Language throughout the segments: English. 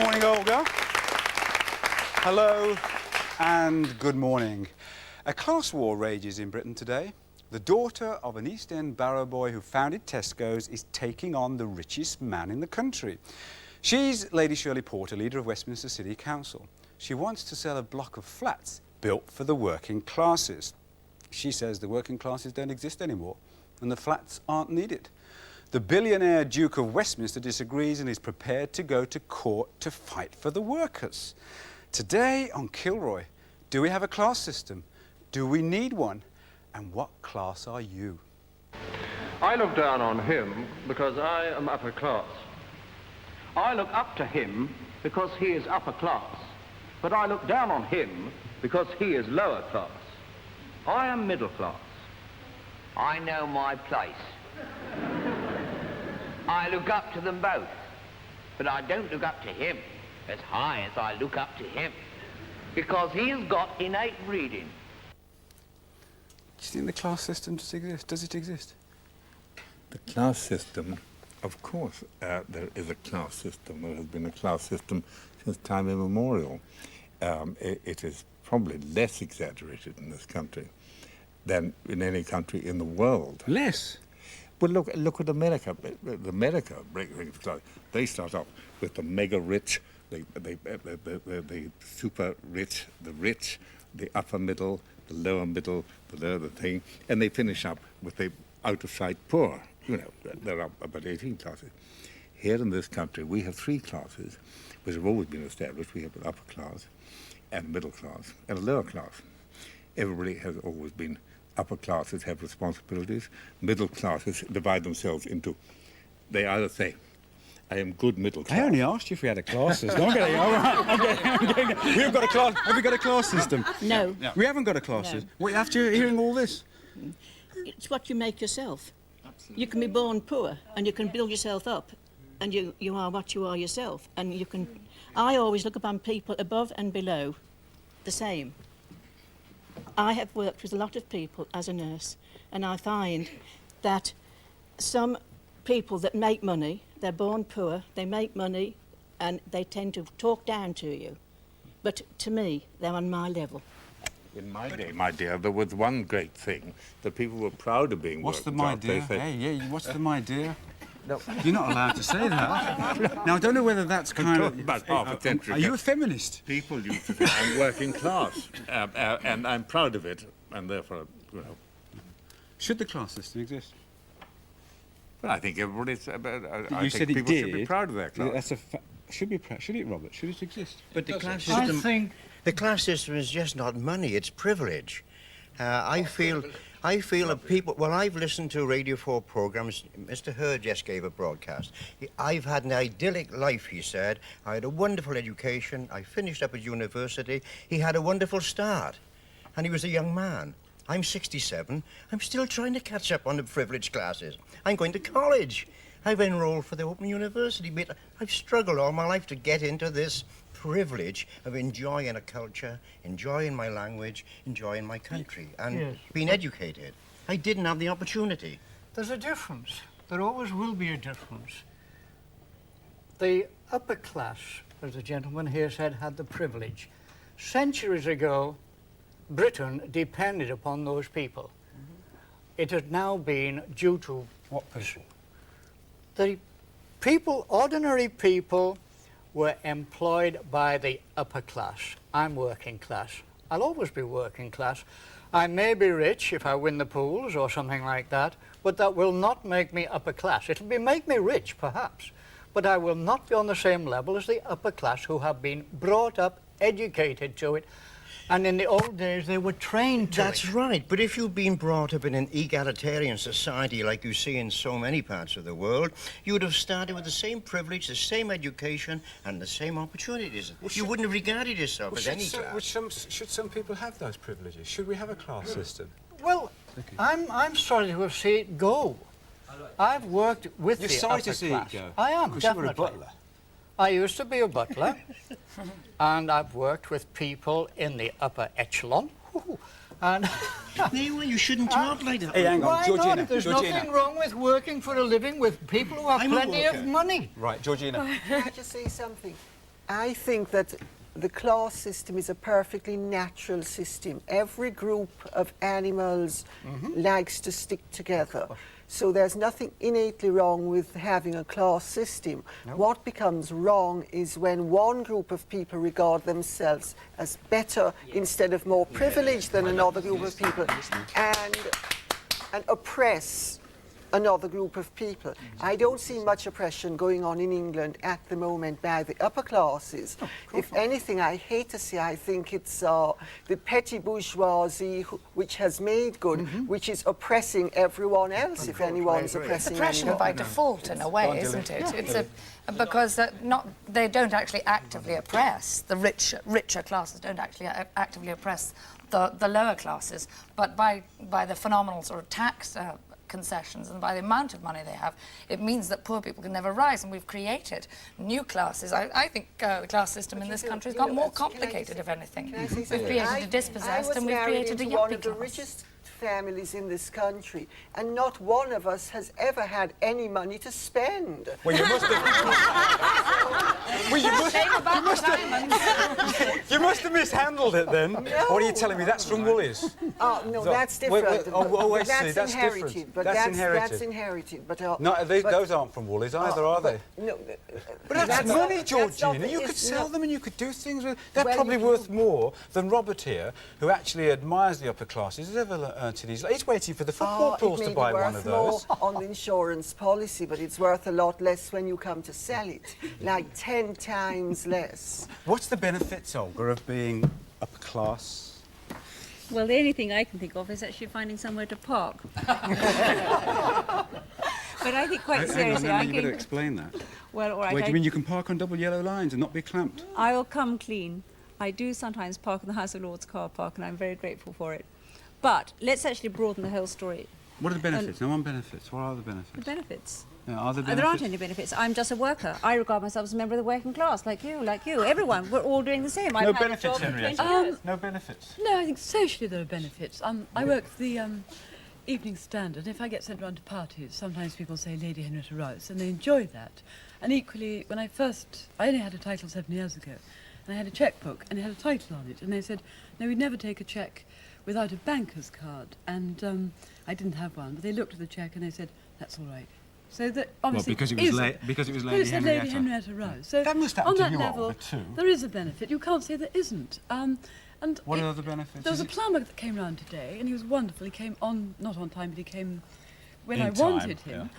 morning, Olga. Hello and good morning. A class war rages in Britain today. The daughter of an East End barrow boy who founded Tesco's is taking on the richest man in the country. She's Lady Shirley Porter, leader of Westminster City Council. She wants to sell a block of flats built for the working classes. She says the working classes don't exist anymore and the flats aren't needed. The billionaire Duke of Westminster disagrees and is prepared to go to court to fight for the workers. Today on Kilroy, do we have a class system? Do we need one? And what class are you? I look down on him because I am upper class. I look up to him because he is upper class. But I look down on him because he is lower class. I am middle class. I know my place. I look up to them both, but I don't look up to him as high as I look up to him, because he has got innate reading. Do you think the class system does exist? Does it exist? The class system, of course, there is a class system. There has been a class system since time immemorial. It is probably less exaggerated in this country than in any country in the world. Less? Well, look at America. America, they start off with the mega rich, the super rich, the upper middle, the lower middle, the lower thing, and they finish up with the out-of-sight poor. You know, there are about 18 classes. Here in this country, we have 3 classes, which have always been established. We have an upper class, and a middle class, and a lower class. Everybody has always been. Upper classes have responsibilities. Middle classes divide themselves into, they either say, I am good middle class. I only asked you if we had a class system. I'm getting, all right, I'm getting, we've got a class, have we got a class system? No. We haven't got a class system. Wait, after hearing all this? It's what you make yourself. Absolutely. You can be born poor and you can build yourself up and you are what you are yourself. And you can... I always look upon people above and below the same. I have worked with a lot of people as a nurse, and I find that some people that make money, they're born poor, they make money, and they tend to talk down to you. But to me, they're on my level. In my day, my dear, there was one great thing that people were proud of being. What's the my dear? Hey, yeah, what's the my dear? No. You're not allowed to say that. Now, I don't know whether that's kind of... About half a century Are you a feminist? People used to say, I'm working class, and I'm proud of it, and therefore, you know... Should the class system exist? Well, I think everybody's... You said people it did. should be proud of their class. That's a should it, Robert? Should it exist? But the class system... I think the class system is just not money, it's privilege. I feel that people... Well, I've listened to Radio 4 programmes. Mr. Hurd just gave a broadcast. I've had an idyllic life, he said. I had a wonderful education. I finished up at university. He had a wonderful start. And he was a young man. I'm 67. I'm still trying to catch up on the privileged classes. I'm going to college. I've enrolled for the Open University, but I've struggled all my life to get into this privilege of enjoying a culture, enjoying my language, enjoying my country, and being educated. I didn't have the opportunity. There's a difference. There always will be a difference. The upper class, as the gentleman here said, had the privilege. Centuries ago, Britain depended upon those people. It has now been due to what people? The people, ordinary people, were employed by the upper class. I'm working class. I'll always be working class. I may be rich if I win the pools or something like that, but that will not make me upper class. It'll make me rich, perhaps, but I will not be on the same level as the upper class who have been brought up, educated to it, and in the old days they were trained to it. That's right, but if you've been brought up in an egalitarian society like you see in so many parts of the world, you would have started with the same privilege, the same education, and the same opportunities. You wouldn't have regarded yourself as any class. Should some people have those privileges? Should we have a class system? Well, I'm sorry to have seen it go. I've worked with the upper class. You're sorry to see it go? I am, Because definitely. you were a butler. I used to be a butler, and I've worked with people in the upper echelon. And you shouldn't talk like that. Hey, hang on, why Georgina. not? There's Georgina. nothing wrong with working for a living with people who have plenty of money. Right, Georgina. Can I just say something? I think that the class system is a perfectly natural system. Every group of animals likes to stick together. So there's nothing innately wrong with having a class system. No. What becomes wrong is when one group of people regard themselves as better instead of more privileged than another group of people and oppress another group of people. I don't see much oppression going on in England at the moment by the upper classes. If anything, I hate to say, I think it's the petty bourgeoisie which has made good, which is oppressing everyone else if anyone's oppressing Oppression anyone. by default, in a way, isn't it? It's because they don't actually actively oppress the richer classes. Don't actually actively oppress the lower classes, but by the phenomenal sort of tax concessions and by the amount of money they have, it means that poor people can never rise, and we've created new classes. I think the class system in this country has got more complicated, if anything. We've created a dispossessed and we've created a yuppie class. Richest families in this country, and not one of us has ever had any money to spend. Well, you must have... you must have mishandled it then. No. What are you telling me? That's from Woolies? Oh, no, So- that's wait, different. I see. That's That's inherited. different. But That's inherited. That's inherited. But, No, those aren't from Woolies either, are they? No. But that's money, Georgina. You could sell them and you could do things with... They're probably worth more than Robert here, who actually admires the upper classes, has ever earned it. He's waiting for the football pools to buy one of those. It may be worth more on the insurance policy, but it's worth a lot less when you come to sell it, like 10 times less. What's the benefits, Olga, of being upper class? Well, the only thing I can think of is actually finding somewhere to park. But I think quite seriously, you better explain that. Well, all right. Wait, do you mean you can park on double yellow lines and not be clamped? I will come clean. I do sometimes park in the House of Lords car park, and I'm very grateful for it. But let's actually broaden the whole story. What are the benefits? No one benefits. What are the benefits? The benefits. Yeah, are there benefits? There aren't any benefits. I'm just a worker. I regard myself as a member of the working class, like you, everyone. We're all doing the same. No benefits, Henrietta. No benefits. No, I think socially there are benefits. I work for the Evening Standard. If I get sent round to parties, sometimes people say Lady Henrietta Rouse, and they enjoy that. And equally, when I only had a title 7 years ago, and I had a chequebook, and it had a title on it, and they said, no, we'd never take a cheque without a banker's card, and I didn't have one, but they looked at the cheque and they said, that's all right. So that obviously because it was Lady Henrietta. Lady Henrietta Rouse. So that must happen on to that you, level, Olga, too. there is a benefit. You can't say there isn't. And what are the benefits? There was a plumber that came round today, and he was wonderful. He came not on time, but he came when In I time, wanted him,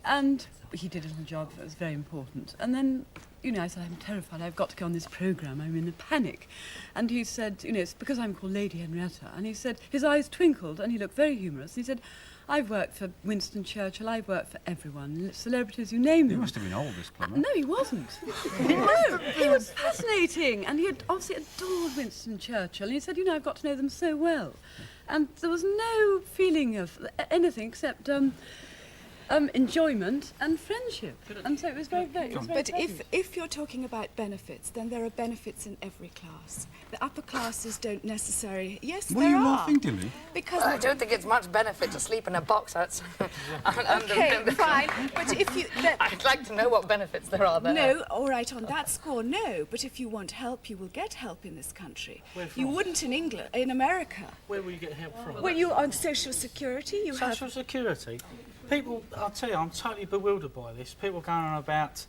and he did a little job that was very important. And then, I said, I'm terrified. I've got to go on this programme. I'm in a panic. And he said, it's because I'm called Lady Henrietta. And he said, his eyes twinkled, and he looked very humorous. He said, I've worked for Winston Churchill. I've worked for everyone, celebrities, you name them. He must have been old, this plumber. No, he wasn't. No, he was fascinating, and he had obviously adored Winston Churchill. And he said, I've got to know them so well. And there was no feeling of anything except enjoyment and friendship. And so it was very, very But if you're talking about benefits, then there are benefits in every class. The upper classes don't necessarily... Yes, What there are you are. laughing, Dilly? Because I don't think it's much benefit to sleep in a box outside. Okay, fine. But if you... I'd like to know what benefits there are there. No, all right, on that score, no. But if you want help, you will get help in this country. Where from? You wouldn't in England, in America. Where will you get help from? Well, you're on social security. Social security? People, I'll tell you, I'm totally bewildered by this. People going on about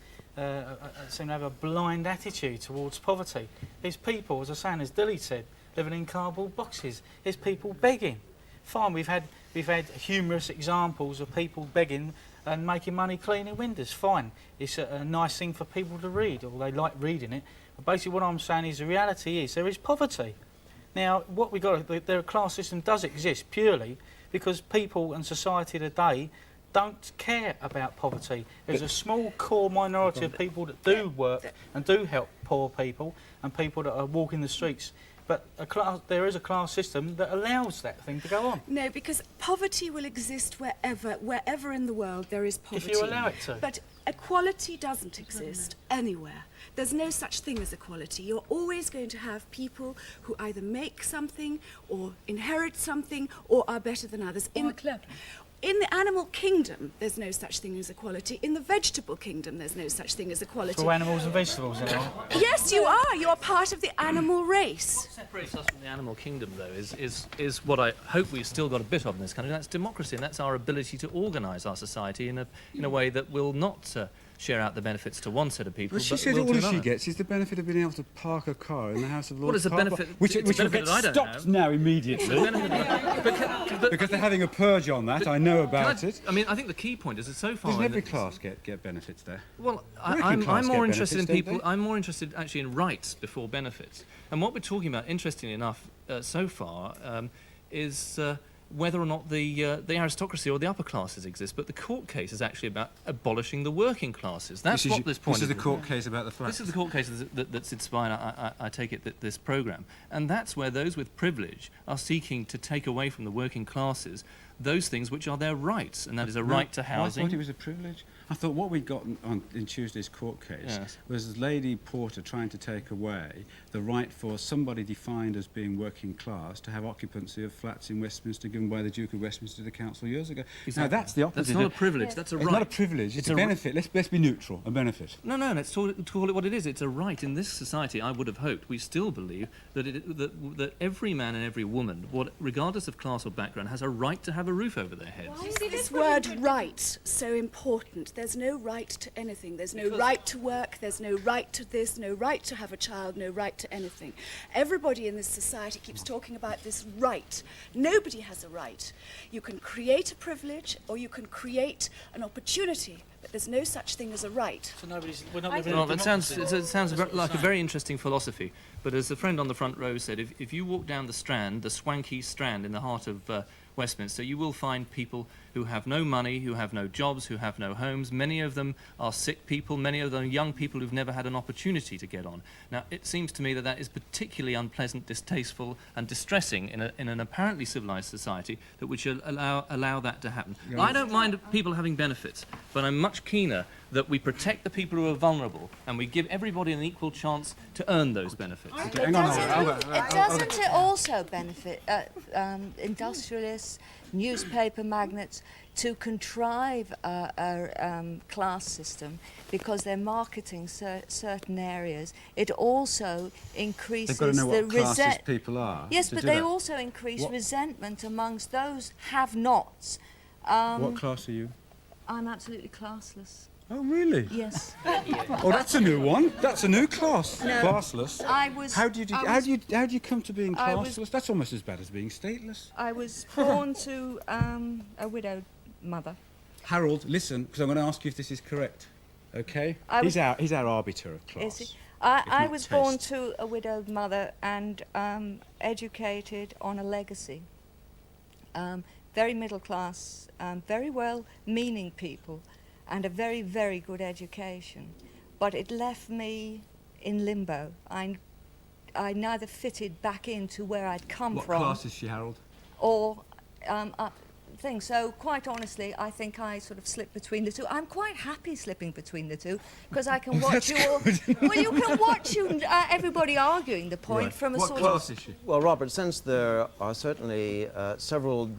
seem to have a blind attitude towards poverty. There's people, as I say, as Dilly said, living in cardboard boxes. There's people begging. Fine, we've had humorous examples of people begging and making money cleaning windows. Fine, it's a nice thing for people to read, or they like reading it. But basically, what I'm saying is the reality is there is poverty. Now, what we got, the class system does exist purely because people and society today don't care about poverty. There's a small core minority of people that do work and do help poor people and people that are walking the streets. But there is a class system that allows that thing to go on. No, because poverty will exist wherever in the world there is poverty. If you allow it to. But equality doesn't exist anywhere. There's no such thing as equality. You're always going to have people who either make something or inherit something or are better than others. In the animal kingdom, there's no such thing as equality. In the vegetable kingdom, there's no such thing as equality. For animals and vegetables, you know? Yes, you are. You are part of the animal race. What separates us from the animal kingdom, though, is what I hope we've still got a bit of in this country. That's democracy, and that's our ability to organise our society in a way that will not share out the benefits to one set of people. Well, she but said will all to she another. gets is the benefit of being able to park a car in the House of Lords. What is the car benefit? park, which It's a will benefit get that I don't stopped have. now immediately. Because they're having a purge on that. I know about it. I mean, I think the key point is that so far... Doesn't every class get benefits there? Well, Working I'm class more get interested in benefits, people. don't they? I'm more interested actually in rights before benefits. And what we're talking about, interestingly enough, so far, is whether or not the aristocracy or the upper classes exist. But the court case is actually about abolishing the working classes. That's what this point is. This is the court case about the flats. This is the court case that's inspired, I take it, this programme. And that's where those with privilege are seeking to take away from the working classes those things which are their rights, and that is a right to housing. I thought it was a privilege. I thought what we got in Tuesday's court case was Lady Porter trying to take away the right for somebody defined as being working class to have occupancy of flats in Westminster given by the Duke of Westminster to the council years ago. Exactly. Now that's the opposite. That's not a privilege, that's a right. It's not a privilege, it's a benefit. Let's be neutral, a benefit. No, let's call it what it is. It's a right. In this society, I would have hoped, we still believe that that every man and every woman, regardless of class or background, has a right to have a roof over their heads. Why is this word right so important? There's no right to anything. There's no right to work. There's no right to this, no right to have a child, no right to anything. Everybody in this society keeps talking about this right. Nobody has a right. You can create a privilege or you can create an opportunity, but there's no such thing as a right. So we're not living in Well, a it sounds democracy. like a very interesting philosophy. But as the friend on the front row said, if you walk down the Strand, the swanky Strand in the heart of Westminster, you will find people who have no money, who have no jobs, who have no homes. Many of them are sick people, many of them are young people who've never had an opportunity to get on. Now, it seems to me that that is particularly unpleasant, distasteful and distressing in an apparently civilised society that would allow that to happen. Yeah. I don't mind people having benefits, but I'm much keener that we protect the people who are vulnerable and we give everybody an equal chance to earn those benefits. Doesn't it also benefit industrialists, newspaper magnates to contrive a class system because they're marketing certain areas? It also increases They've got to know what the classes people are. Yes, to but do they that. also increase resentment amongst those have-nots. What class are you? I'm absolutely classless. Oh, really? Yes. Oh, that's a new one. That's a new class. No, Classless. How do you come to being classless? That's almost as bad as being stateless. I was born to a widowed mother. Harold, listen, because I'm going to ask you if this is correct. Okay? He's our arbiter of class. Is he? I was born to a widowed mother and educated on a legacy. Very middle class, very well-meaning people, and a very, very good education. But it left me in limbo. I neither fitted back into where I'd come from. What class is she, Harold? Or things. So quite honestly, I think I sort of slipped between the two. I'm quite happy slipping between the two because I can watch you all. Well, you can watch everybody arguing the point from a what sort class of. is she? Well, Robert, since there are certainly several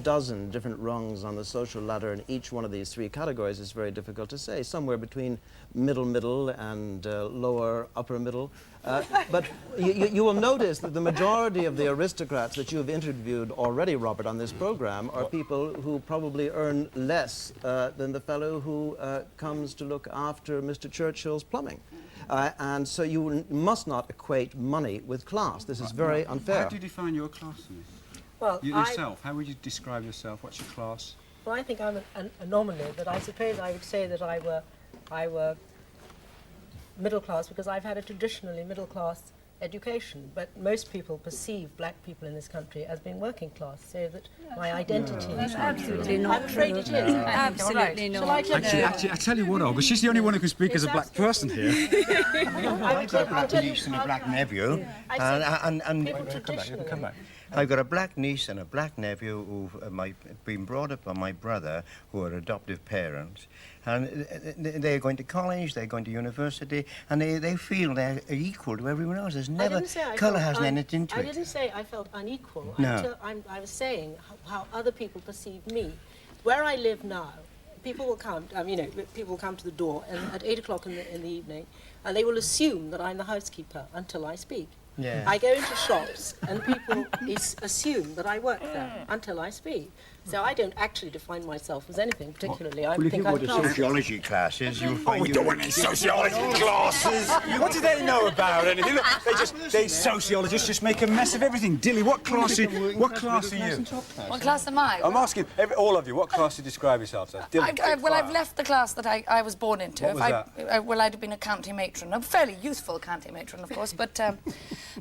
dozen different rungs on the social ladder in each one of these three categories, it's very difficult to say. Somewhere between middle and lower upper middle. But you will notice that the majority of the aristocrats that you have interviewed already, Robert, on this program are people who probably earn less than the fellow who comes to look after Mr. Churchill's plumbing. And so you must not equate money with class. This is very unfair. How do you define your class? Well, yourself, how would you describe yourself? What's your class? Well, I think I'm an anomaly, but I suppose I would say that I were middle class because I've had a traditionally middle class education, but most people perceive black people in this country as being working class, so that my identity That's absolutely not I'm afraid it is. Absolutely not. Actually, I tell you what, Olga, she's the only one who can speak as a black person here. I've got a black niece and a black nephew, and come back. I've got a black niece and a black nephew who've been brought up by my brother, who are adoptive parents. And they're going to college, they're going to university, and they feel they're equal to everyone else. There's never, colour hasn't anything to it. I didn't say I felt unequal. No. I was saying how other people perceive me. where I live now, people will come, people will come to the door at 8 o'clock in the evening, and they will assume that I'm the housekeeper until I speak. Yeah. I go into shops, and people assume that I work there until I speak. So I don't actually define myself as anything particularly. I Well, if think you I'm go to classy. sociology classes, you'll find... we don't want any sociology classes. What do they know about anything? Look, they sociologists just make a mess of everything. Dilly, what class are you? What class am I? I'm asking all of you, what class do you describe yourselves as? Dilly, Well, I've left the class that I was born into. What was that? Well, I'd have been a county matron, a fairly youthful county matron, of course, but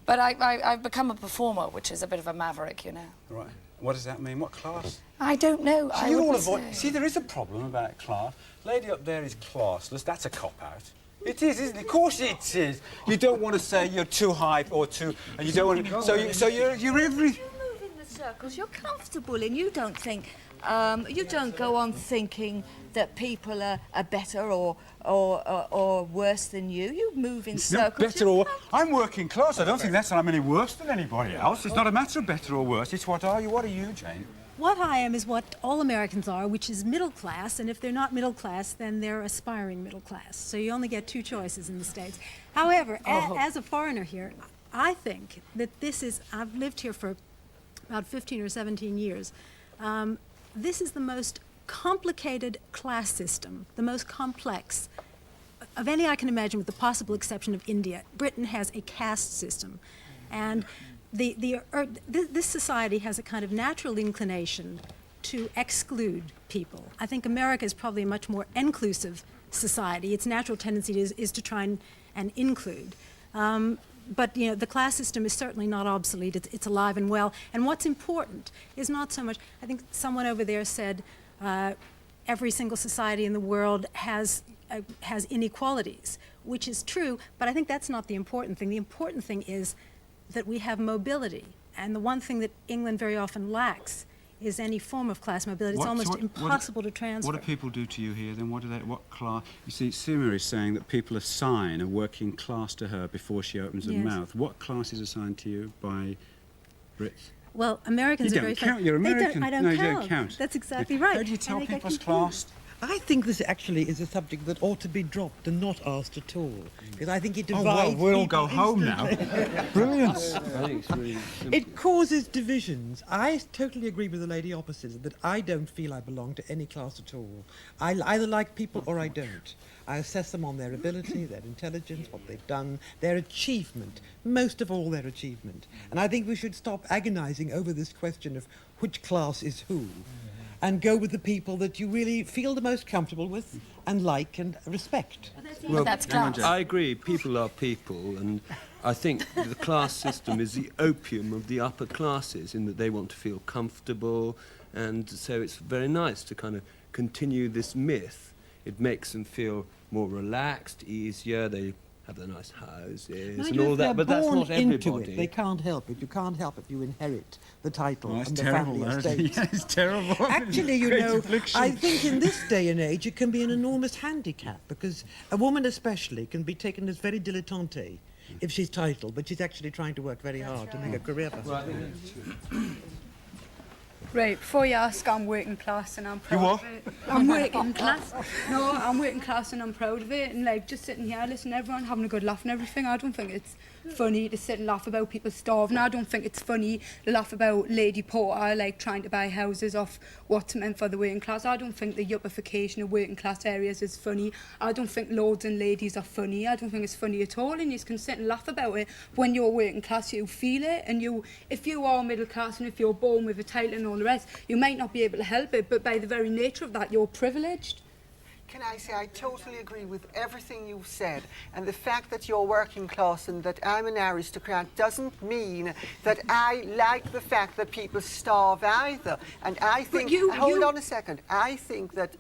I've become a performer, which is a bit of a maverick, you know. Right. What does that mean? What class? I don't know. See, you all avoid. See, there is a problem about class. Lady up there is classless. That's a cop-out. It is, isn't it? Of course it is. You don't want to say you're too high or too, and you don't want to. So you're every. You move in the circles you're comfortable in. You don't think. You don't go on thinking that people are better or worse than you. You move in It's circles. not better or I'm working class. I don't think that's I'm any worse than anybody else. It's not a matter of better or worse. It's what are you? What are you, Jane? What I am is what all Americans are, which is middle class, and if they're not middle class, then they're aspiring middle class. So you only get two choices in the States. However, as a foreigner here, I think that I've lived here for about 15 or 17 years. This is the most complicated class system, the most complex of any I can imagine, with the possible exception of India. Britain has a caste system, and this society has a kind of natural inclination to exclude people. I think America is probably a much more inclusive society. Its natural tendency is to try and include. But the class system is certainly not obsolete. It's alive and well. And what's important is not so much. I think someone over there said every single society in the world has inequalities, which is true. But I think that's not the important thing. The important thing is that we have mobility. And the one thing that England very often lacks is any form of class mobility. It's almost impossible to transfer. What do people do to you here then? What class? You see, Sima is saying that people assign a working class to her before she opens her mouth. What class is assigned to you by Brits? Well, Americans you are very... don't count. You're American. I don't no, count. You don't count. That's exactly right. How do you tell people's class? I think this actually is a subject that ought to be dropped and not asked at all, because I think it divides. We'll all go home now. Brilliant. I think it's really simple. It causes divisions. I totally agree with the lady opposite that I don't feel I belong to any class at all. I either like people or I don't. I assess them on their ability, their intelligence, what they've done, their achievement, most of all their achievement. And I think we should stop agonizing over this question of which class is who, and go with the people that you really feel the most comfortable with and like and respect. Well, that's class. I agree, people are people, and I think the class system is the opium of the upper classes in that they want to feel comfortable, and so it's very nice to kind of continue this myth. It makes them feel more relaxed, easier, they have their nice houses and all that, but that's not everybody. They can't help it. You can't help it. You inherit the title and the terrible, family estate. Yeah, it's terrible. Actually, you know, I think in this day and age it can be an enormous handicap, because a woman especially can be taken as very dilettante if she's titled, but she's actually trying to work very hard to make a career for herself. Right, before you ask, I'm working class and I'm proud You what? of it. I'm working class. No, I'm working class and I'm proud of it. And like just sitting here, listening to everyone having a good laugh and everything. I don't think it's funny to sit and laugh about people starving. I don't think it's funny to laugh about Lady Porter like trying to buy houses off what's meant for the working class. I don't think the yuppification of working class areas is funny. I don't think lords and ladies are funny. I don't think it's funny at all, and you can sit and laugh about it. When you're working class, you feel it, and if you are middle class and if you're born with a title and all the rest, you might not be able to help it, but by the very nature of that, you're privileged. Can I say I totally agree with everything you've said, and the fact that you're working class and that I'm an aristocrat doesn't mean that I like the fact that people starve either. And I think, hold on a second, I think that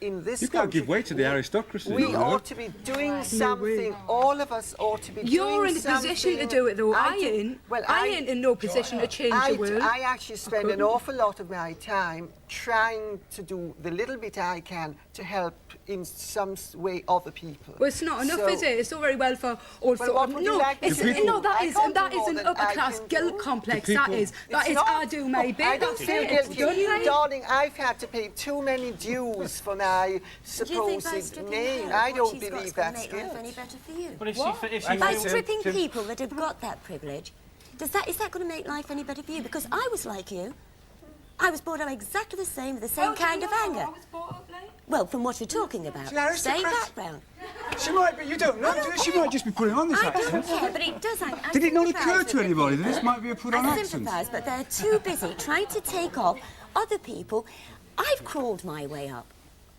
in this You've got to give way to the aristocracy. we ought to be doing something, all of us ought to be doing something. You're in a position to do it though, I ain't. Well, I ain't in no position to change the world. I actually spend an awful lot of my time trying to do the little bit I can to help in some way other people. Well, it's not enough, So- is it? It's all very well for all Well, what would you no, like me it's, to do? no, that I is can't that do is more an than upper I class can guilt do. complex. The That people- is It's I not- do maybe. I don't That's feel it. guilty. Don't you? Darling, I've had to pay too many dues for my supposed name. I don't believe that's make life guilt. any better for you. Well, if she By feels- stripping people that have got that privilege, is that going to make life any better for you? Because I was like you. I was brought up exactly the same, with the same kind of anger. I was brought up like. Well, from what you're talking about. She's Same aristocrat. background. She might be, you don't know, she might just be putting on this I don't accent. care, but it does. I Did it not sympathise occur with to the anybody that people. this might be a put-on I accent? sympathise, but they're too busy trying to take off other people. I've crawled my way up.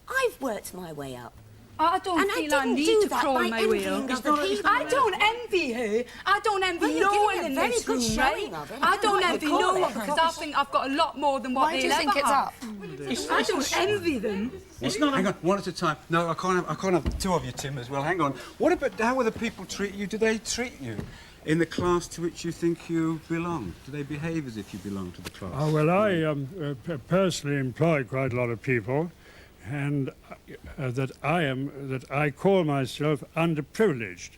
I've worked my way up. I don't And I feel I didn't need do to that crawl by my way envying up. other people. I don't envy her. I don't envy Well, you're no giving one a in very this good room, showing right? of it. I don't Of envy course. no one because I think I've got a lot more than what Why do they'll you think ever it's have. up? I don't envy them. It's not. Hang on, one at a time. No, I can't have two of you, Tim, as well. Hang on. What about how other people treat you? Do they treat you in the class to which you think you belong? Do they behave as if you belong to the class? Oh, well, I personally employ quite a lot of people, and that I call myself underprivileged,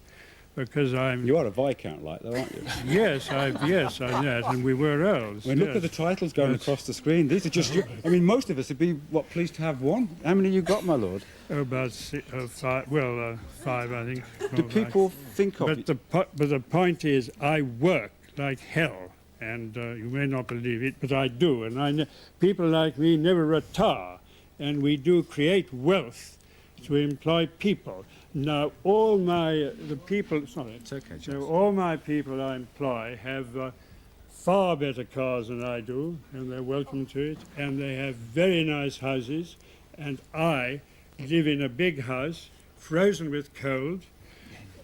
because I'm. You are a viscount, like though, aren't you? Yes, I'm that, and we were earls. When look yes. at the titles going Yes. across the screen. These are just. I mean, most of us would be pleased to have one. How many you got, my lord? Oh, about five. Well, five, I think. Do people think of but it? but the point is, I work like hell, and you may not believe it, but I do, and people like me never retire, and we do create wealth to employ people. Now, all the people. Sorry, it's okay. So all my people I employ have far better cars than I do, and they're welcome to it, and they have very nice houses, and I live in a big house, frozen with cold,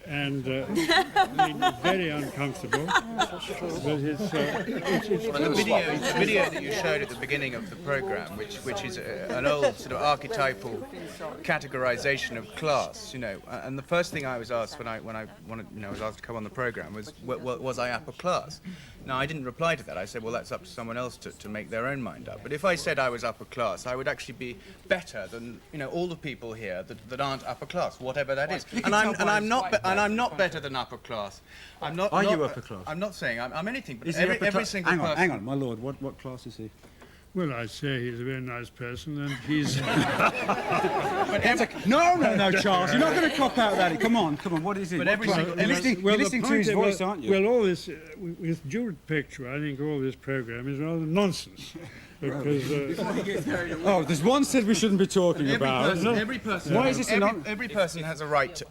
and very uncomfortable. But it's Well, the video that you showed at the beginning of the programme, which is an old sort of archetypal categorisation of class, you know, and the first thing I was asked when I wanted, you know, was asked to come on the programme was I upper class? Now, I didn't reply to that. I said, well, that's up to someone else to make their own mind up. But if I said I was upper class, I would actually be better than, you know, all the people here that aren't upper class, whatever that is. And I'm not better than upper class. I'm not. Are you upper class? I'm not saying I'm anything, but Is he every upper class? single Hang on, person. hang on, my lord. What class is he? Well, I say he's a very nice person, and he's. No, Charles. You're not going to cop out that. Come on. What is it? But every single- You're listening to his voice, aren't you? Well, all this, with due picture, I think all this programme is rather nonsense. Because, oh, there's one said we shouldn't be talking about. Every person. Why is this every person has a right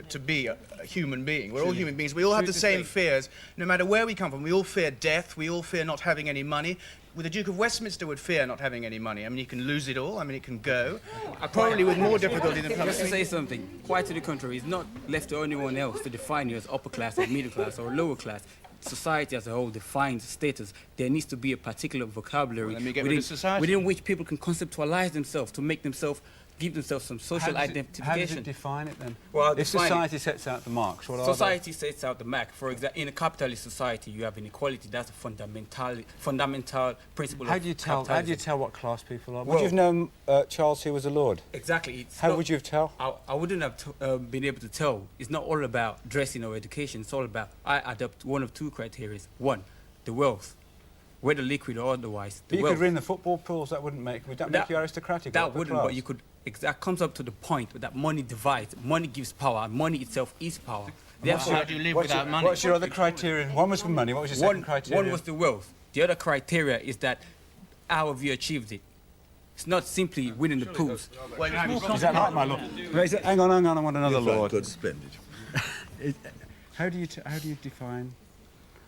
to be a human being. We're all human beings. We all have the same fears, no matter where we come from. We all fear death. We all fear not having any money. Well, the Duke of Westminster would fear not having any money. I mean, he can lose it all. I mean, it can go. Probably with more difficulty than. Just to say something, quite to the contrary, it's not left to anyone else to define you as upper class or middle class or lower class. Society as a whole defines status. There needs to be a particular vocabulary Let me get rid of society. within which people can conceptualize themselves to make themselves, give themselves some social identification. How does it define it then? Well, if define society sets out the marks, what are they? Society sets out the mark. For example, in a capitalist society, you have inequality. That's a fundamental principle How of do you tell what class people are? Well, would you have known Charles who was a lord? Exactly. How would you have tell? I wouldn't have been able to tell. It's not all about dressing or education. It's all about, I adopt one of two criteria. One, the wealth, whether liquid or otherwise. But you could win the football pools. Would that make you aristocratic? That wouldn't, but you could. That comes up to the point that money divides. Money gives power. Money itself is power. Therefore, how do you live without money? What's your other criterion? One was for money. What was your second criterion? One was the wealth. The other criteria is that how have you achieved it? It's not simply winning the pools. Is that right, my lord? Hang on. I want another lord. Good, splendid. How do you define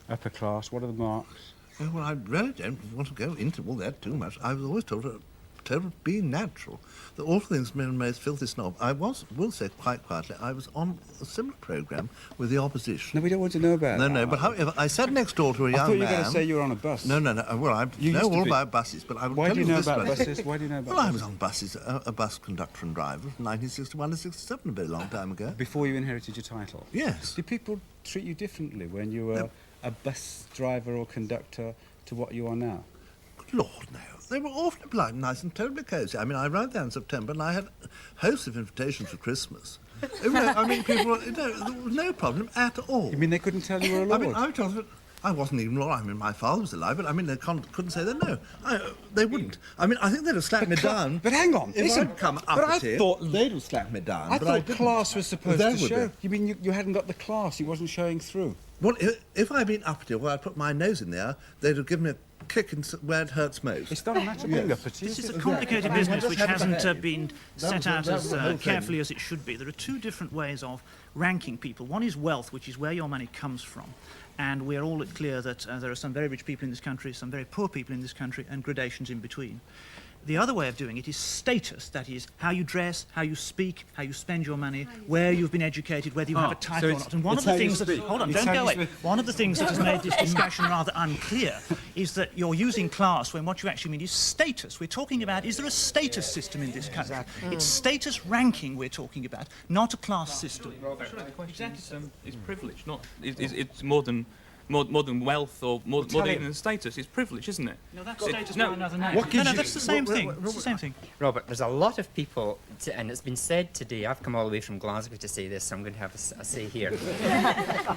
upper class? What are the marks? Well, I really don't want to go into all that too much. I was always told to be natural. The awful things men most filthy snob. I will say quite quietly, I was on a similar programme with the opposition. No, we don't want to know about that. No, but however, I sat next door to a young man. I thought you were going to say you were on a bus. No. Well, I know all about buses, but I would Why tell do you know this about much. buses? Why do you know about Well, I buses? was on buses, a bus conductor and driver from 1961 to 67, a very long time ago. Before you inherited your title? Yes. Did people treat you differently when you were a bus driver or conductor to what you are now? Good Lord, no. They were awfully polite and nice and terribly cosy. I mean, I arrived there in September and I had hosts of invitations for Christmas. I mean, people, there was no problem at all. You mean they couldn't tell you were a lord? I mean, I was told that I wasn't even lord. I mean, my father was alive, but I mean, they couldn't say that. No, they wouldn't. I mean, I think they'd have slapped me down. But hang on, if I'd come up but I at him, thought they'd have slapped me down. I but thought didn't. class was supposed They to would show. be. You mean you hadn't got the class? You wasn't showing through. Well, if I'd been uppity, where I put my nose in there, they'd have given me a kick where it hurts most. It's not a matter of being uppity. This is a complicated business which hasn't been set out as carefully as it should be. There are two different ways of ranking people. One is wealth, which is where your money comes from. And we're all clear that there are some very rich people in this country, some very poor people in this country, and gradations in between. The other way of doing it is status, that is, how you dress, how you speak, how you spend your money, where you've been educated, whether you have a title or not. And one of the things that... Hold on, don't go away. One of the things that has made this discussion rather unclear is that you're using class when what you actually mean is status. We're talking about, is there a status system in this country? It's status ranking we're talking about, not a class system. Surely the question is privilege, not... It's more than wealth or more even than status. It's privilege, isn't it? No, that's status by another name. No, that's the same thing. It's the same thing. Robert, there's a lot of people, and it's been said today, I've come all the way from Glasgow to say this, so I'm going to have a say here.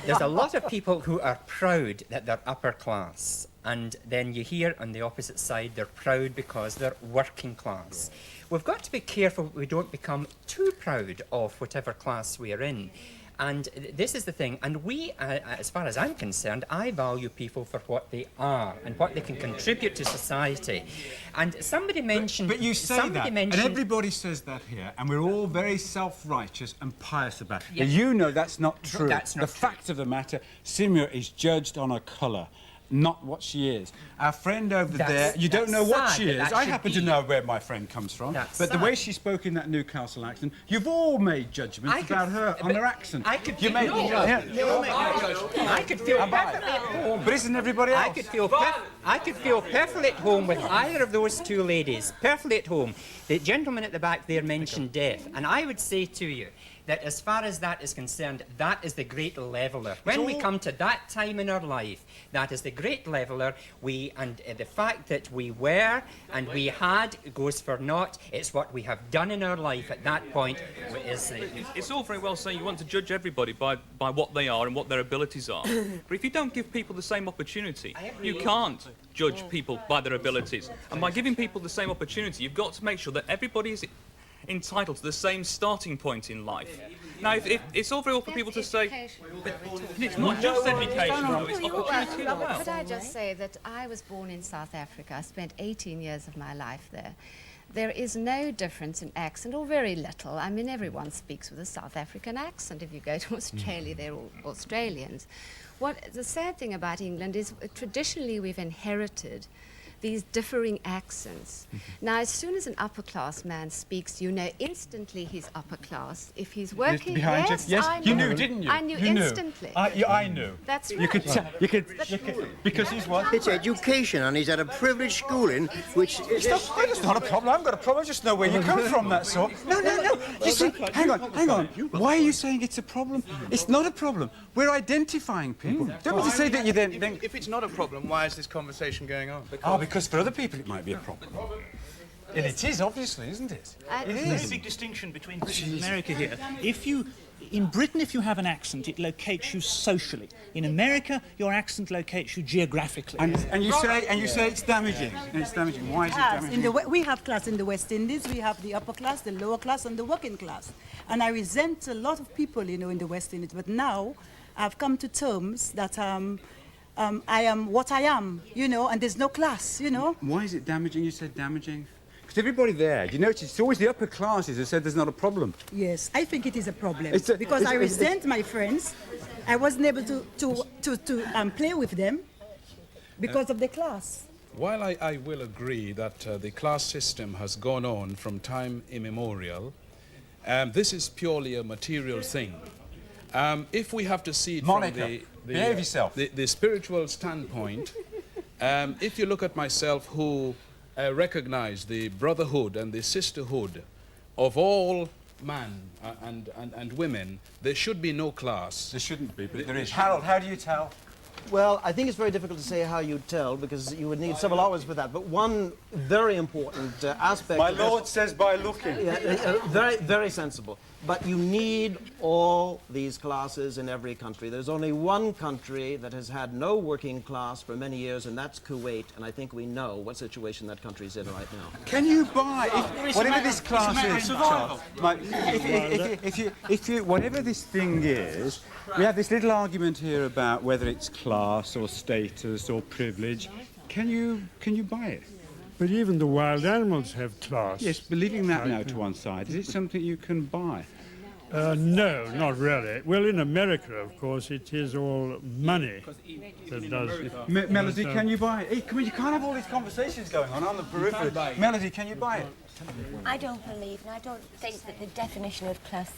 There's a lot of people who are proud that they're upper class, and then you hear on the opposite side they're proud because they're working class. We've got to be careful we don't become too proud of whatever class we are in. And this is the thing, and we, as far as I'm concerned, I value people for what they are and what they can contribute to society. And somebody mentioned... But you say that, and everybody says that here, and we're all very self-righteous and pious about it. Yeah. But you know that's not true. That's not the fact of the matter, Simia is judged on her colour, not what she is. Our friend over there, you don't know what she is. I happen to know where my friend comes from. But the way she spoke in that Newcastle accent, you've all made judgments about her on her accent. I could you made I could feel perfectly at home. But isn't everybody else? I could feel perfectly at home with either of those two ladies. Perfectly at home. The gentleman at the back there mentioned death, and I would say to you that as far as that is concerned, that is the great leveller. When we come to that time in our life, that is the great leveller. The fact that we were and we had goes for naught. It's what we have done in our life at that point. It's all very well saying you want to judge everybody by what they are and what their abilities are. But if you don't give people the same opportunity, you can't judge people by their abilities. And by giving people the same opportunity, you've got to make sure that everybody is entitled to the same starting point in life. Now, if it's all very well for people to say, but it's not just education, though, it's opportunity as well. Could I just say that I was born in South Africa. I spent 18 years of my life there. There is no difference in accent, or very little. I mean, everyone speaks with a South African accent. If you go to Australia, they're all Australians. The sad thing about England is traditionally we've inherited these differing accents. Now, as soon as an upper-class man speaks, you know instantly he's upper class. If he's working, yes, I you know. knew, didn't you? I knew instantly. I knew. That's right. You could, because he's what? It's education, and he's at a privileged schooling, which... It's not a problem. I've got a problem. I just know where you come from, that's all. No. You see, hang on. Why are you saying it's a problem? It's not a problem. We're identifying people. Don't mean to say that you then... If it's not a problem, why is this conversation going on? Because for other people it might be a problem. And it is, obviously, isn't it? There's a very big distinction between Britain and America here. In Britain, if you have an accent, it locates you socially. In America, your accent locates you geographically. And you say it's damaging. And it's damaging. Why is it damaging? We have class in the West Indies. We have the upper class, the lower class, and the working class. And I resent a lot of people, in the West Indies. But now, I've come to terms that I am what I am, and there's no class, Why is it damaging? You said damaging? Because everybody there, you notice it's always the upper classes who said there's not a problem. Yes, I think it is a problem. Because I resent my friends. I wasn't able to play with them because of the class. While I will agree that the class system has gone on from time immemorial, this is purely a material thing. If we have to see it Monica, from behave yourself. the spiritual standpoint, if you look at myself who recognize the brotherhood and the sisterhood of all man and women, there should be no class. There shouldn't be, but there is. Harold, how do you tell? Well, I think it's very difficult to say how you'd tell, because you would need several hours for that. But one very important aspect... My lord says by looking. Yeah, very, very sensible. But you need all these classes in every country. There's only one country that has had no working class for many years, and that's Kuwait. And I think we know what situation that country's in right now. Can you buy, whatever this class is, survival. whatever this thing is, we have this little argument here about whether it's class or status or privilege. Can you buy it? But even the wild animals have class. Yes, but leaving that now to one side, is it something you can buy? No, not really. Well, in America, of course, it is all money that does it. Melody, can you buy it? Hey, come on, you can't have all these conversations going on the periphery. Melody, can you buy it? I don't believe, and I don't think that the definition of class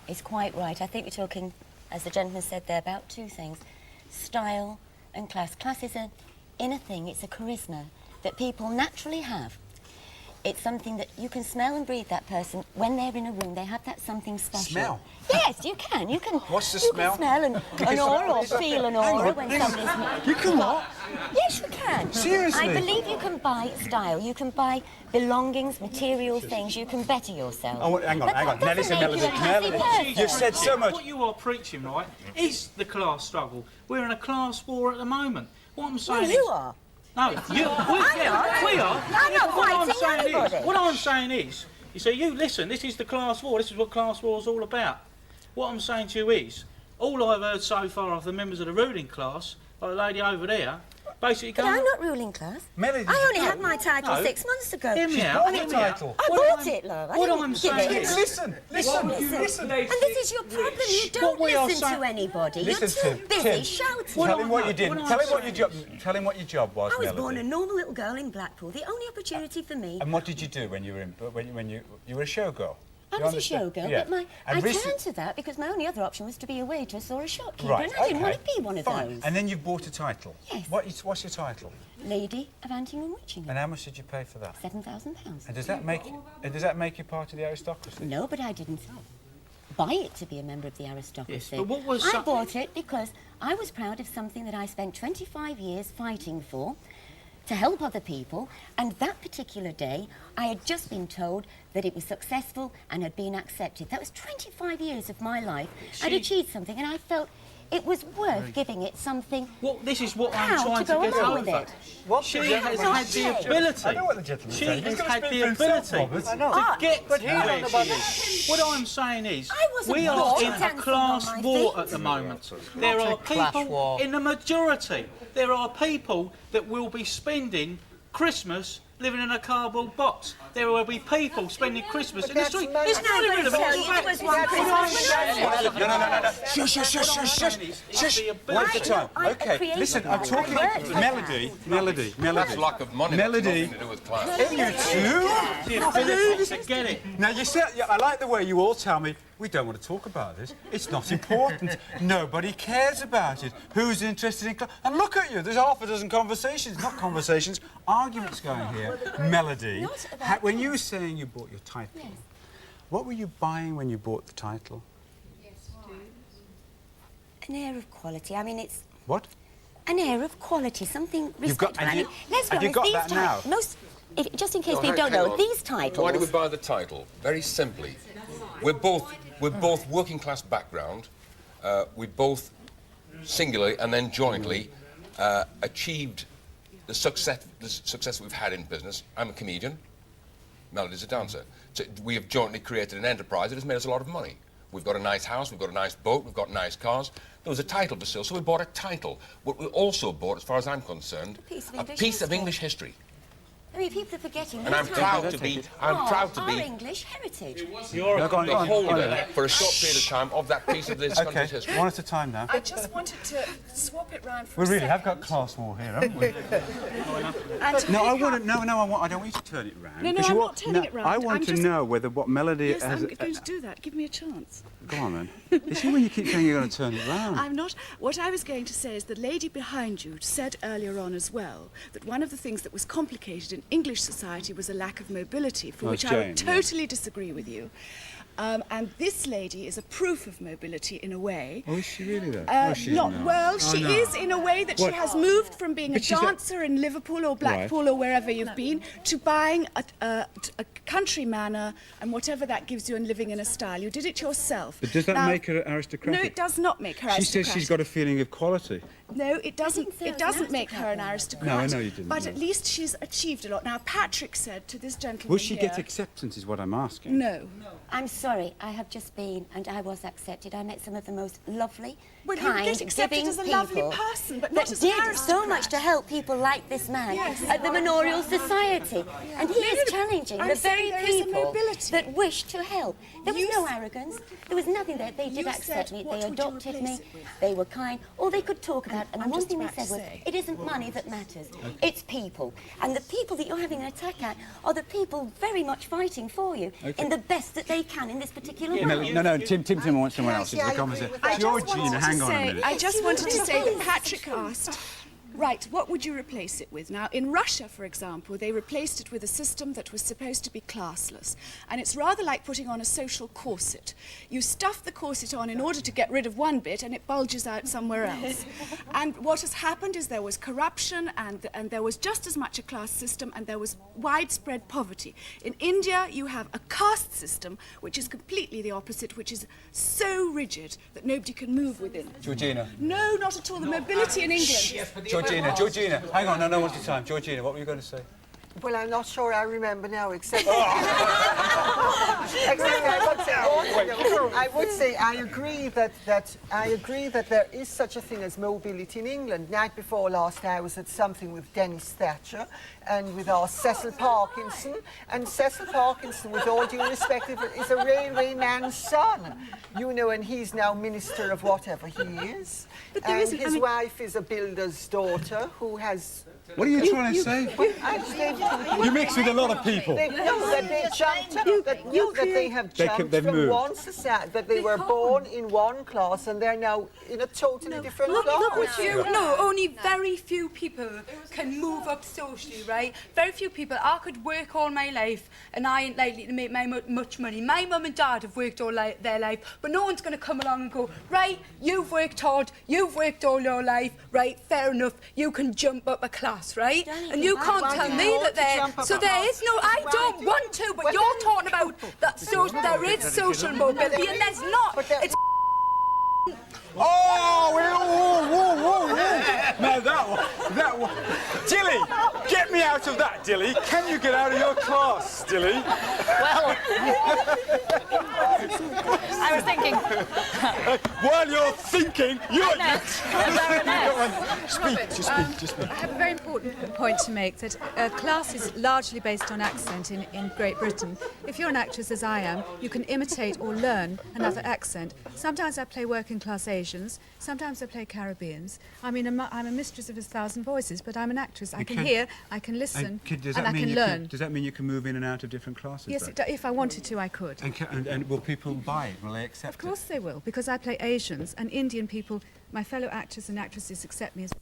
is quite right. I think we're talking, as the gentleman said there, about two things: style and class. Class is an inner thing, it's a charisma that people naturally have. It's something that you can smell and breathe that person when they're in a room. They have that something special. Smell? Yes, you can. You can. What's the you smell? Can smell an aura or feel an aura when somebody's... You can what? Yes, you can. Seriously? I believe you can buy style. You can buy belongings, material things. You can better yourself. Oh, hang on. Now listen, Melody. You've said so much. What you are preaching, right, is the class struggle. We're in a class war at the moment. What I'm saying you are. No, we are. I'm not fighting anybody. What I'm saying is, you say, you listen, this is the class war, this is what class war is all about. What I'm saying to you is, all I've heard so far of the members of the ruling class, like the lady over there, basically But I'm not ruling class. Melody, I only had my title 6 months ago. Hear me out. I bought it, love. I didn't give it. Listen. And this is your problem. You don't listen to anybody. You're too busy shouting. Tell him what you did. Tell him what your job was, I was Melody. born a normal little girl in Blackpool. The only opportunity for me... And what did you do when you were when you were a showgirl? I was a showgirl, Yeah. but I turned to that because my only other option was to be a waitress or a shopkeeper, Right, and I didn't want to okay. be one of Fine. those. And then you bought a title. Yes. What's your title? Lady of Antingham Witchingham. And how much did you pay for that? £7,000. And does that make you part of the aristocracy? No, but I didn't buy it to be a member of the aristocracy. Yes, but what was I bought it because I was proud of something that I spent 25 years fighting for, to help other people, and that particular day I had just been told that it was successful and had been accepted. That was 25 years of my life. I'd achieved something, and I felt it was worth giving it something. Well, this is what I'm proud trying to to go get along over. with it. She has had the ability. I know what the gentleman She said. has He's gonna had speak the for himself, ability Robert. to I know. get But to he where don't she know is. What I'm saying is, wasn't we are born in a dancing class on my war feet. at the moment. There are people in the majority. There are people that will be spending Christmas living in a cardboard box. There will be people spending Christmas in the street. It's not even Shush. One at a time. Okay, listen, I'm talking... Melody. That's lack of money. Melody. Nothing to do with class. Get it. Now, you said, I like the way you all tell me, we don't want to talk about this. It's not important. Nobody cares about it. Who's interested in class? And look at you, there's half a dozen conversations, not conversations, arguments going here. Melody, when you were saying you bought your title, what were you buying when you bought the title? An air of quality. I mean, it's... What? An air of quality, something You've got- respectable. I and mean, you- let's be have you honest, got these that now? just in case No, people don't hang know, on. these titles... Why do we buy the title? Very simply. We're both working class background. We both singularly and then jointly achieved the success we've had in business. I'm a comedian. Melody's a dancer. So we have jointly created an enterprise that has made us a lot of money. We've got a nice house, we've got a nice boat, we've got nice cars. There was a title for sale, so we bought a title. But we also bought, as far as I'm concerned, a piece of English history. I mean, people are forgetting. And I'm proud to be. I'm proud to our be English heritage. the holder for a short period of time of that piece of this country's history. One at a time now. I just wanted to swap it round for We a really second. have got class war here, haven't we? And No, I pick want up- to. No, I don't want you to turn it round. No, no, because I'm you not turning it round. I want I'm to just- know whether what Melody Yes, has. I'm going to do that. Give me a chance. Go on then. You see when you keep saying you're going to turn it round. I'm not. What I was going to say is the lady behind you said earlier on as well that one of the things that was complicated in English society was a lack of mobility, for Oh, which I Jane, would yeah. totally disagree with you. And this lady is a proof of mobility in a way. Oh, is she really though? She is in a way that she has moved from being a dancer in Liverpool or Blackpool or wherever you've been to buying a country manor and whatever that gives you and living in a style. You did it yourself. But does that make her aristocratic? No, it does not make her She aristocratic. says she's got a feeling of quality. No, it doesn't. It doesn't make her an aristocrat. No, I know you didn't. But at least she's achieved a lot. Now, Patrick said to this gentleman Will she here, get acceptance, is what I'm asking. No. I'm sorry, I have just been and I was accepted. I met some of the most lovely, Well, you kind, get accepted giving as a people lovely person, but not that as an did so much to help people like this man at the Memorial Society. And he is challenging the very people that wish to help. There was no arrogance. There was nothing there. They did accept me. They adopted me. They were kind. All they could talk about, and the one thing they said was, it isn't money that matters. It's people. And the people that you're having an attack at are the people very much fighting for you in the best that they can in this particular way. No, Tim wants someone else. It's the conversation. Georgina, hang on a minute. I just wanted to say that Patrick asked, right, what would you replace it with? Now, in Russia, for example, they replaced it with a system that was supposed to be classless. And it's rather like putting on a social corset. You stuff the corset on in order to get rid of one bit, and it bulges out somewhere else. And what has happened is there was corruption, and there was just as much a class system, and there was widespread poverty. In India, you have a caste system, which is completely the opposite, which is so rigid that nobody can move within it. Georgina. No, not at all. The mobility in England... Georgina, hang on, no one's the time. Georgina, what were you going to say? Well, I'm not sure I remember now, except... I would say I agree that there is such a thing as mobility in England. Night before last, I was at something with Dennis Thatcher and with our Cecil Parkinson. And Cecil Parkinson, with all due respect, is a railway man's son, you know, and he's now minister of whatever he is. But there and isn't, his wife is a builder's daughter who has... What are you trying to say? You mix with a lot of people. They have jumped from one society, that they were born in one class and they're now in a totally different class. Look what you... No, only very few people can move up socially, right? Very few people. I could work all my life and I ain't likely to make much money. My mum and dad have worked all their life, but no one's going to come along and go, right, you've worked hard, you've worked all your life, right, fair enough, you can jump up a class. Right? And you can't tell me that there... So there is no... I don't want to, but you're talking about that there is social mobility and there's not. It's... Whoa. Now that one. Dilly, get me out of that, Dilly. Can you get out of your class, Dilly? Well, I was thinking... While you're thinking, you're... Just speak. I have a very important point to make, that class is largely based on accent in Great Britain. If you're an actress, as I am, you can imitate or learn another accent. Sometimes I play working-class Asians, sometimes I play Caribbeans. I mean, I'm a mistress of 1,000 voices, but I'm an actress. I can hear, I can listen, and I can learn. Does that mean you can move in and out of different classes? Yes, if I wanted to, I could. And will people buy it? Will they accept it? Of course they will, because I play Asians, and Indian people, my fellow actors and actresses, accept me as...